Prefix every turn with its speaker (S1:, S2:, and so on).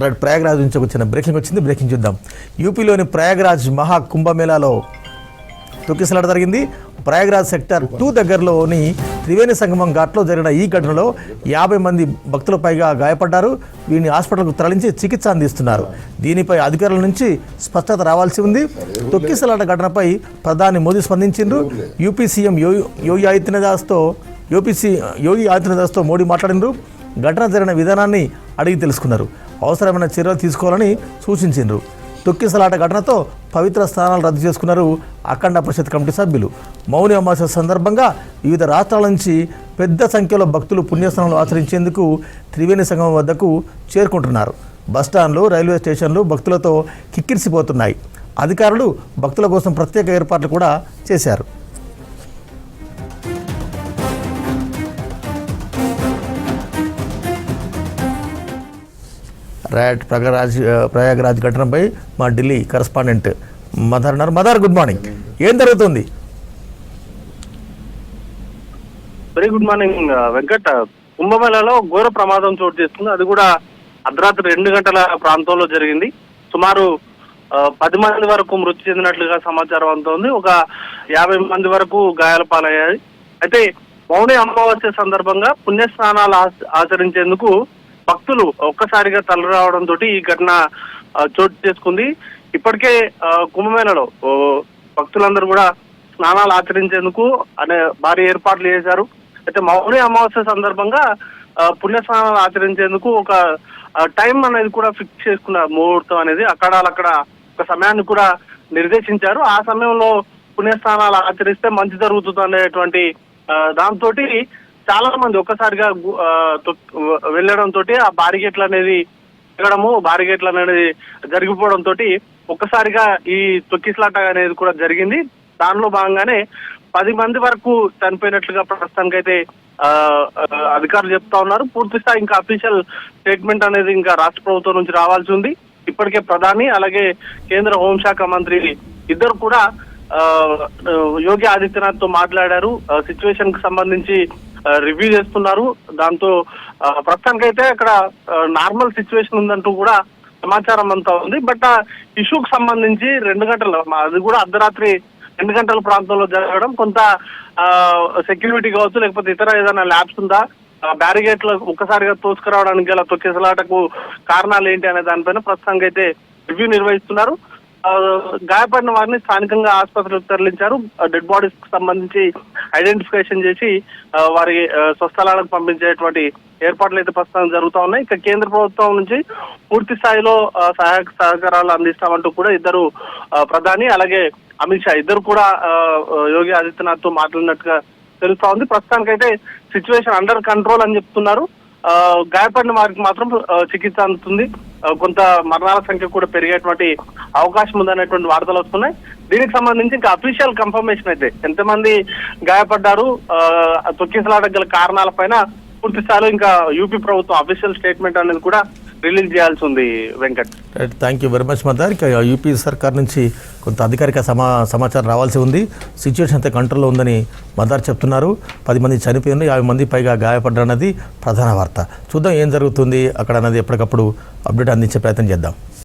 S1: Right, Prayagraj నుంచి వచ్చిన breaking వచ్చింది. బ్రేకింగ్ చూద్దాం. యూపీలోని ప్రయాగ్రాజ్ మహా కుంభమేళాలో తొక్కిసలాట జరిగింది. ప్రయాగ్రాజ్ సెక్టర్ 2 దగ్గరలోని త్రివేణి సంగమం ఘాట్లో జరిగిన ఈ ఘటనలో 50 మంది భక్తుల పైగా గాయపడ్డారు. వీరిని హాస్పిటల్కు తరలించి చికిత్స అందిస్తున్నారు. దీనిపై అధికారుల నుంచి స్పష్టత రావాల్సి ఉంది. తొక్కిసలాట ఘటనపై ప్రధాని మోదీ స్పందించిండ్రు. యూపీ సీఎం యోగి ఆదిత్యనాథ్తో మోడీ మాట్లాడిండ్రు. ఘటన జరిగిన విధానాన్ని అడిగి తెలుసుకున్నారు. అవసరమైన చర్యలు తీసుకోవాలని సూచించిండ్రు. తొక్కిసలాట ఘటనతో పవిత్ర స్నానాలు రద్దు చేసుకున్నారు అఖండ పరిషత్ కమిటీ సభ్యులు. మౌని అమావాస్య సందర్భంగా వివిధ రాష్ట్రాల నుంచి పెద్ద సంఖ్యలో భక్తులు పుణ్యస్నానాలు ఆచరించేందుకు త్రివేణి సంగమం వద్దకు చేరుకుంటున్నారు. బస్టాండ్లు, రైల్వే స్టేషన్లు భక్తులతో కిక్కిరిసిపోతున్నాయి. అధికారులు భక్తుల కోసం ప్రత్యేక ఏర్పాట్లు కూడా చేశారు. రైట్, ప్రయాగ్రాజ్ ఘటనపై మా ఢిల్లీ కరెస్పాండెంట్ మదర్ ఉన్నారు. మదర్, గుడ్ మార్నింగ్. ఏం జరుగుతుంది?
S2: Very good morning Venkat. కుంభమేళాలో ఘోర ప్రమాదం చోటు చేసుకుంది. అది కూడా అర్ధరాత్రి 2 గంటల ప్రాంతంలో జరిగింది. సుమారు 10 మంది వరకు మృతి చెందినట్లుగా సమాచారం అందుతోంది. ఒక 50 మంది వరకు గాయాల పాలయ్యాయి. అయితే మౌని అమావాస్య సందర్భంగా పుణ్యస్నానాలు ఆచరించేందుకు భక్తులు ఒక్కసారిగా తలరావడంతో ఈ ఘటన చోటు చేసుకుంది. ఇప్పటికే కుంభమేళలో భక్తులందరూ కూడా స్నానాలు ఆచరించేందుకు భారీ ఏర్పాట్లు చేశారు. అయితే మౌని అమావాస్య సందర్భంగా పుణ్యస్నానాలు ఆచరించేందుకు ఒక టైం అనేది కూడా ఫిక్స్ చేసుకున్నారు. ముహూర్తం అనేది అక్కడ ఒక సమయాన్ని కూడా నిర్దేశించారు. ఆ సమయంలో పుణ్యస్నానాలు ఆచరిస్తే మంచి జరుగుతుంది అనేటువంటి దాంతో చాలా మంది ఒక్కసారిగా వెళ్ళడంతో ఆ బారిగేట్లు అనేది బారిగేట్లు అనేది జరిగిపోవడంతో ఒక్కసారిగా ఈ తొక్కిసలాట అనేది కూడా జరిగింది. దానిలో భాగంగానే 10 మంది వరకు చనిపోయినట్లుగా ప్రస్తుతానికైతే అధికారులు చెప్తా ఉన్నారు. పూర్తి స్థాయి ఇంకా అఫీషియల్ స్టేట్మెంట్ అనేది ఇంకా రాష్ట్ర ప్రభుత్వం నుంచి రావాల్సి ఉంది. ఇప్పటికే ప్రధాని అలాగే కేంద్ర హోంశాఖ మంత్రి ఇద్దరు కూడా యోగి ఆదిత్యనాథ్ తో మాట్లాడారు. సిచ్యువేషన్ కి సంబంధించి రివ్యూ చేస్తున్నారు. దాంతో ప్రస్తుతానికైతే అక్కడ నార్మల్ సిచ్యువేషన్ ఉందంటూ కూడా సమాచారం అంతా ఉంది. బట్ ఆ ఇష్యూకి సంబంధించి 2 గంటలు, అది కూడా అర్ధరాత్రి 2 గంటల ప్రాంతంలో జరగడం, కొంత సెక్యూరిటీ కావచ్చు లేకపోతే ఇతర ఏదైనా ల్యాబ్స్ ఉందా, బ్యారిగేట్లు ఒక్కసారిగా తోసుకురావడానికి గల తొక్కిసలాటకు కారణాలు ఏంటి అనే దానిపైన ప్రస్తుతానికైతే రివ్యూ నిర్వహిస్తున్నారు. గాయపడిన వారిని స్థానికంగా ఆసుపత్రికి తరలించారు. డెడ్ బాడీస్ కి సంబంధించి ఐడెంటిఫికేషన్ చేసి వారి స్వస్థలాలకు పంపించేటువంటి ఏర్పాట్లు అయితే ప్రస్తుతం జరుగుతూ ఉన్నాయి. ఇక కేంద్ర ప్రభుత్వం నుంచి పూర్తి స్థాయిలో సహాయక సహకారాలు అందిస్తామంటూ కూడా ఇద్దరు ప్రధాని అలాగే అమిత్ షా ఇద్దరు కూడా యోగి ఆదిత్యనాథ్ తో మాట్లాడినట్టుగా తెలుస్తా ఉంది. ప్రస్తుతానికైతే సిచ్యువేషన్ అండర్ కంట్రోల్ అని చెప్తున్నారు. గాయపడిన వారికి మాత్రం చికిత్స అందుతుంది. కొంత మరణాల సంఖ్య కూడా పెరిగేటువంటి అవకాశం ఉందనేటువంటి వార్తలు వస్తున్నాయి. దీనికి సంబంధించి ఇంకా అఫీషియల్ కన్ఫర్మేషన్ అయితే ఎంతమంది గాయపడ్డారు, తొక్కిసలాట గల కారణాలపైన పూర్తి స్థాయిలో ఇంకా యూపీ ప్రభుత్వం అఫీషియల్ స్టేట్మెంట్ అనేది కూడా రిలీజ్ చేయాల్సి ఉంది. Venkat,
S1: thank you very much mother. UP సర్కార్ నుంచి కొంత అధికారిక సమాచారం రావాల్సి ఉంది. సిచ్యువేషన్ అయితే కంట్రోల్లో ఉందని మదర్ చెప్తున్నారు. 10 మంది చనిపోయినారు, 50 మంది పైగా గాయపడ్డారన్నది ప్రధాన వార్త. చూద్దాం ఏం జరుగుతుంది అక్కడ అన్నది ఎప్పటికప్పుడు అప్డేట్ అందించే ప్రయత్నం చేద్దాం.